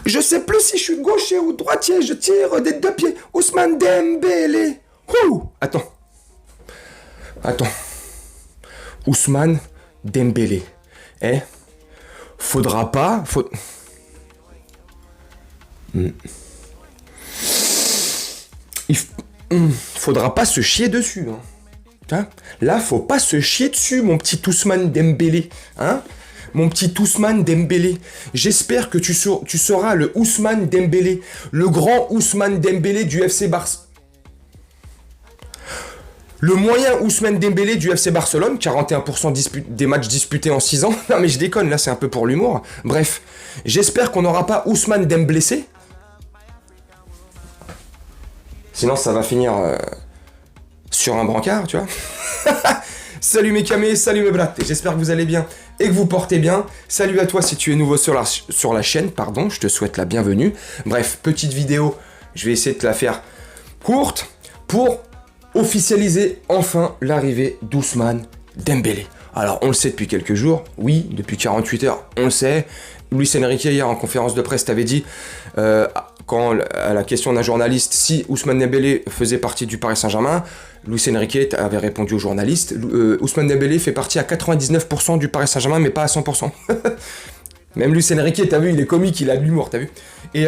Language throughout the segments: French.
Je sais plus si je suis gaucher ou droitier, je tire des deux pieds. Ousmane Dembélé. Ouh. Attends. Ousmane Dembélé. Faudra pas... Faudra pas se chier dessus. Hein. Là, faut pas se chier dessus, mon petit Ousmane Dembélé. Hein, mon petit Ousmane Dembélé. J'espère que tu seras le Ousmane Dembélé. Le grand Ousmane Dembélé du FC Barcelone. Le moyen Ousmane Dembélé du FC Barcelone, 41% des matchs disputés en 6 ans. Non mais je déconne, là c'est un peu pour l'humour. Bref, j'espère qu'on n'aura pas Ousmane Dembélé. Sinon ça va finir sur un brancard, tu vois. Salut mes camés, salut mes brattes, j'espère que vous allez bien et que vous portez bien. Salut à toi si tu es nouveau sur la chaîne, pardon, je te souhaite la bienvenue. Bref, petite vidéo, je vais essayer de te la faire courte pour officialiser enfin l'arrivée d'Ousmane Dembélé. Alors on le sait depuis quelques jours, oui, depuis 48 heures, on le sait. Luis Enrique hier en conférence de presse t'avait dit, quand à la question d'un journaliste, si Ousmane Dembélé faisait partie du Paris Saint-Germain, Luis Enrique avait répondu au journaliste, Ousmane Dembélé fait partie à 99% du Paris Saint-Germain, mais pas à 100%. Même Luis Enrique, t'as vu, il est comique, il a de l'humour, t'as vu. Et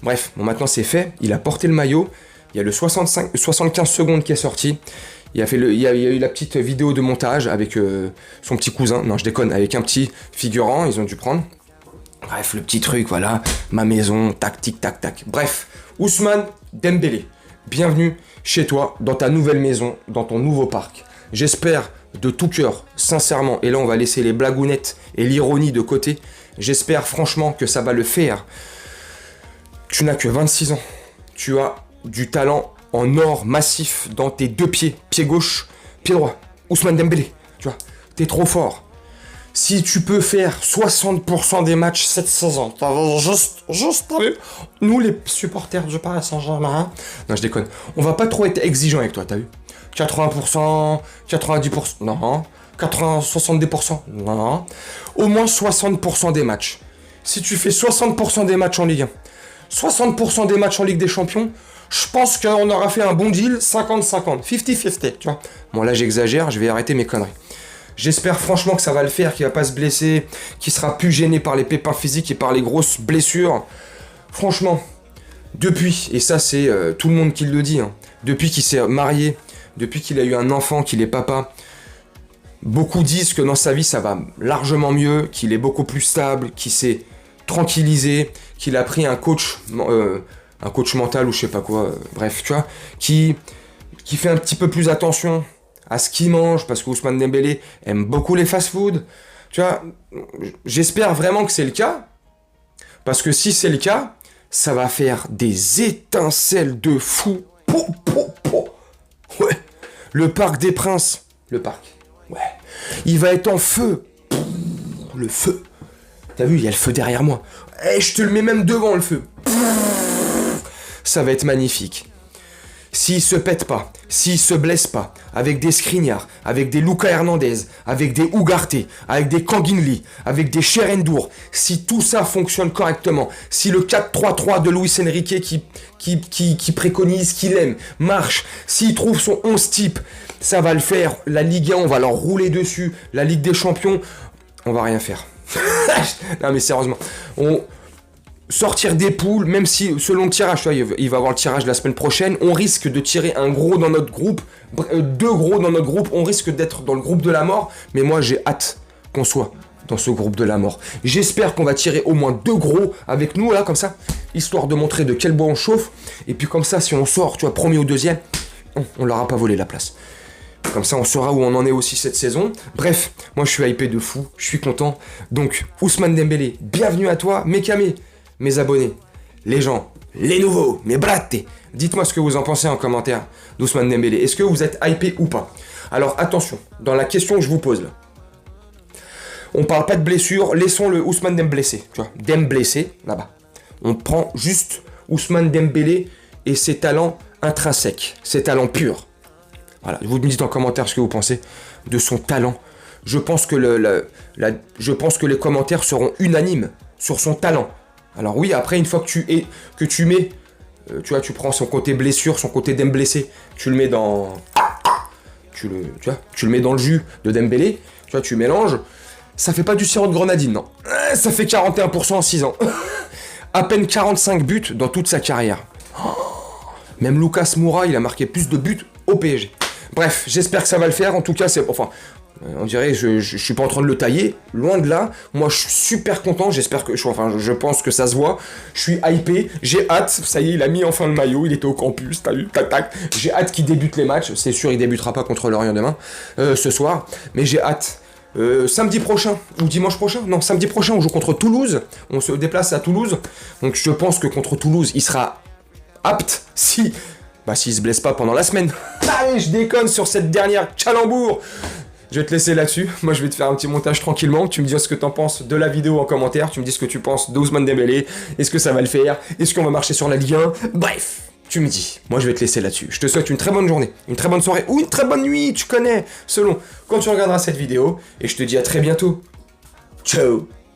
bref, bon maintenant c'est fait, il a porté le maillot. Il y a le 75 secondes qui est sorti. Il y a eu la petite vidéo de montage avec son petit cousin. Non, je déconne, avec un petit figurant, ils ont dû prendre. Bref, le petit truc, voilà. Ma maison, tac, tic, tac, tac. Bref, Ousmane Dembélé, bienvenue chez toi, dans ta nouvelle maison, dans ton nouveau parc. J'espère de tout cœur, sincèrement, et là on va laisser les blagounettes et l'ironie de côté. J'espère franchement que ça va le faire. Tu n'as que 26 ans. Tu as du talent en or massif dans tes deux pieds, pied gauche, pied droit. Ousmane Dembélé, tu vois, t'es trop fort. Si tu peux faire 60% des matchs cette saison, juste t'as vu, nous les supporters du Paris Saint-Germain, non je déconne, on va pas trop être exigeant avec toi, t'as vu, 80%, 90%, non, 80, 70%, non, au moins 60% des matchs. Si tu fais 60% des matchs en Ligue 1, 60% des matchs en Ligue des Champions, je pense qu'on aura fait un bon deal, 50-50, 50-50, tu vois. Bon là j'exagère, je vais arrêter mes conneries. J'espère franchement que ça va le faire, qu'il va pas se blesser, qu'il sera plus gêné par les pépins physiques et par les grosses blessures. Franchement, depuis, et ça c'est tout le monde qui le dit, hein, depuis qu'il s'est marié, depuis qu'il a eu un enfant, qu'il est papa, beaucoup disent que dans sa vie ça va largement mieux, qu'il est beaucoup plus stable, qu'il s'est tranquillisé, qu'il a pris un coach mental ou je sais pas quoi, bref, tu vois, qui fait un petit peu plus attention à ce qu'il mange, parce que Ousmane Dembélé aime beaucoup les fast-food, tu vois, j'espère vraiment que c'est le cas, parce que si c'est le cas, ça va faire des étincelles de fou. Ouais, le Parc des Princes, ouais, il va être en feu, le feu, t'as vu, il y a le feu derrière moi, je te le mets même devant le feu. Ça va être magnifique. S'il se pète pas, s'il se blesse pas, avec des Skriniar, avec des Lucas Hernandez, avec des Ugarte, avec des Kanginli, avec des Cherendour, si tout ça fonctionne correctement, si le 4-3-3 de Luis Enrique qui préconise, qu'il aime, marche, s'il trouve son 11 type, ça va le faire. La Ligue 1, on va leur rouler dessus. La Ligue des Champions, on va rien faire. Non mais sérieusement, sortir des poules, même si selon le tirage, tu vois, il va avoir le tirage la semaine prochaine, on risque de tirer un gros dans notre groupe, deux gros dans notre groupe, on risque d'être dans le groupe de la mort, mais moi j'ai hâte qu'on soit dans ce groupe de la mort. J'espère qu'on va tirer au moins deux gros avec nous là, comme ça, histoire de montrer de quel bois on chauffe, et puis comme ça, si on sort, tu vois, premier ou deuxième, on leur a pas volé la place. Comme ça, on saura où on en est aussi cette saison. Bref, moi je suis hypé de fou, je suis content. Donc, Ousmane Dembélé, bienvenue à toi, mes camés, mes abonnés, les gens, les nouveaux, mes brattes. Dites-moi ce que vous en pensez en commentaire d'Ousmane Dembélé. Est-ce que vous êtes hypé ou pas? Alors attention, dans la question que je vous pose là, on parle pas de blessure, laissons le Ousmane Dembélé, tu vois, Dembélé là-bas. On prend juste Ousmane Dembélé et ses talents intrinsèques, ses talents purs. Voilà, vous me dites en commentaire ce que vous pensez de son talent. Je pense que les commentaires seront unanimes sur son talent. Alors oui, après, une fois que tu mets, tu vois, tu prends son côté blessure, son côté Dembélé, tu le mets dans... tu le mets dans le jus de Dembélé, tu vois, tu mélanges, ça fait pas du sirop de grenadine, non. Ça fait 41% en 6 ans. À peine 45 buts dans toute sa carrière. Même Lucas Moura, il a marqué plus de buts au PSG. Bref, j'espère que ça va le faire. En tout cas, enfin, on dirait, je suis pas en train de le tailler, loin de là. Moi, je suis super content. J'espère que, je pense que ça se voit. Je suis hypé. J'ai hâte. Ça y est, il a mis enfin le maillot. Il était au campus. T'as vu, tac, tac. J'ai hâte qu'il débute les matchs. C'est sûr, il débutera pas contre Lorient demain, ce soir. Mais j'ai hâte. Samedi prochain, ou dimanche prochain, non, samedi prochain, on joue contre Toulouse. On se déplace à Toulouse. Donc, je pense que contre Toulouse, il sera apte s'il se blesse pas pendant la semaine. Allez, je déconne sur cette dernière calembour. Je vais te laisser là-dessus. Moi, je vais te faire un petit montage tranquillement. Tu me dis ce que t'en penses de la vidéo en commentaire. Tu me dis ce que tu penses d'Ousmane Dembélé. Est-ce que ça va le faire? Est-ce qu'on va marcher sur la Ligue 1? Bref, tu me dis. Moi, je vais te laisser là-dessus. Je te souhaite une très bonne journée, une très bonne soirée ou une très bonne nuit. Tu connais, selon quand tu regarderas cette vidéo. Et je te dis à très bientôt. Ciao.